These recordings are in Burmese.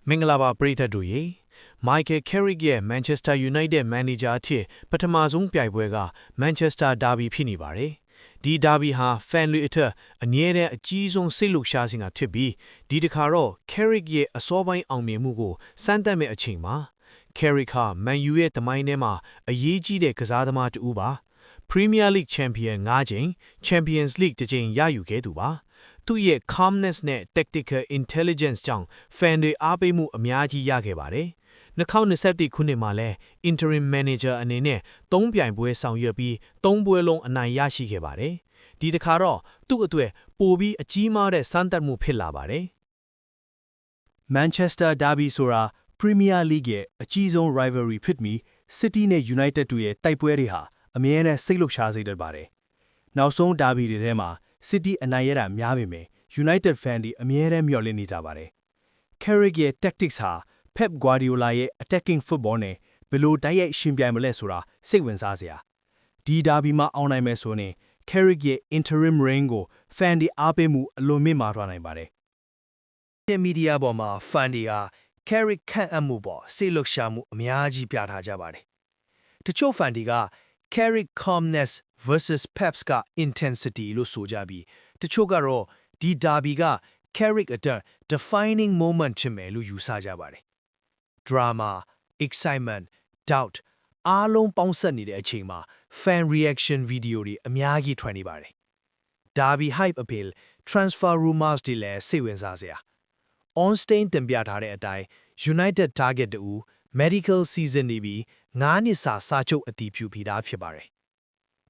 မင်္ဂလာပါပရိသတ်တို့ရေမိုက်ကယ်ကယ်ရစ်ရဲ့ Manchester United Manager အဖြစ်ပထမဆုံးပြိုင်ပွဲက Manchester Derby ဖြစ်နေပါတယ်။ဒီ Derby ဟာ fan တွေအတွက်အမြဲတမ်းအကြီးဆုံးစိတ်လှုပ်ရှားခြင်းကဖြစ်ပြီးဒီတစ်ခါတော့ Carrick ရဲ့အစောပိုင်းအောင်မြင်မှုကိုစမ်းသပ်မဲ့အချိန်မှာ Carrick ဟာ Man U ရဲ့တမိုင်းထဲမှာအရေးကြီးတဲ့ကစားသမားတူပါ။ Premier League Champion 5 ကြိမ် Champions League တစ်ကြိမ်ရယူခဲ့သူပါ။သူ့ရဲ့ calmness နဲ့ tactical intelligence ကြောင့် fan တွေအားပေးမှုအများကြီးရခဲ့ပါတယ်။2021ခုနှစ်မှာလဲ interim manager အနေနဲ့3ပြိုင်ပွဲဆောင်ရွက်ပြီး3ပွဲလုံးအနိုင်ရရှိခဲ့ပါတယ်။ဒီတစ်ခါတော့သူ့အတွက်ပိုပြီးအကြီးမားတဲ့စမ်းသပ်မှုဖြစ်လာပါတယ်။ Manchester Derby ဆိုတာ Premier League ရဲ့အကြီးဆုံး rivalry ဖြစ်ပြီး City နဲ့ United တို့ရဲ့တိုက်ပွဲတွေဟာအမြဲတမ်းစိတ်လှုပ်ရှားစေတတ်ပါတယ်။နောက်ဆုံး Derby တွေထဲမှာ City အနိုင်ရတာများပေမဲ့ United fan တွေအမြဲတမ်းမျှော်လင့်နေကြပါတယ်။ Carrick ရဲ့ tactics ဟာ Pep Guardiola ရဲ့ attacking football နဲ့ဘယ်လိုတိုက်ရိုက်ရှင်ပြိုင်မလဲဆိုတာစိတ်ဝင်စားစရာ။ဒီ Derby မှာအောင်နိုင်မယ်ဆိုရင် Carrick ရဲ့ interim reign ကို fan တွေအားပေးမှုအလွန်မြင့်မားထွားနိုင်ပါတယ်။ media ပေါ်မှာ fan တွေက Carrick ခန့်အပ်မှုပေါ်စိတ်လှုပ်ရှားမှုအများကြီးပြထားကြပါတယ်။တချို့ fan တွေက Carrick calmness versus Pep's က intensity လို့ဆိုကြပြီးတချို့ကတော့ဒီ Derby က Carrick အတွက် defining moment ဖြစ်မယ်လို့ယူဆကြပါတယ်။ drama, excitement, doubt အားလုံးပေါင်းစပ်နေတဲ့အချိန်မှာ fan reaction video တွေအများကြီးထွက်နေပါတယ်။ Derby hype appeal, transfer rumors တွေလည်းစိတ်ဝင်စားစရာ။ On-stain တင်ပြထားတဲ့အတိုင်း United target တူ medical season နေပြီး9နှစ်စာချုပ်အတည်ပြုပြီးသားဖြစ်ပါတယ်။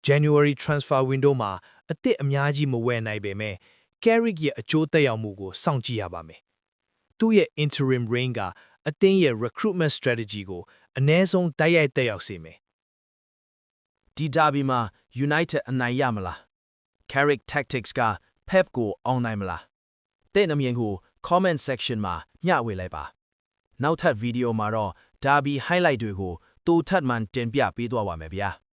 January transfer window မှာအသစ်အများကြီးမဝယ်နိုင်ပေမဲ့ Carrick ရဲ့အကျိုးသက်ရောက်မှုကိုစောင့်ကြည့်ရပါမယ်။သူ့ရဲ့ interim reign ကအသင်းရဲ့ recruitment strategy ကိုအနည်းဆုံးတိုက်ရိုက်သက်ရောက်စေမယ်။ဒီ Derby မှာ United အနိုင်ရမလား။ Carrick tactics က Pep ကိုအောင်နိုင်မလား။တဲ့နမြင်ကို comment section မှာမျှဝေလိုက်ပါ။နောက်ထပ်ဗီဒီယိုမှာတော့ Derby highlight တွေကိုတိုထပ်မှန်တင်ပြပေးသွားပါမယ်ဗျာ။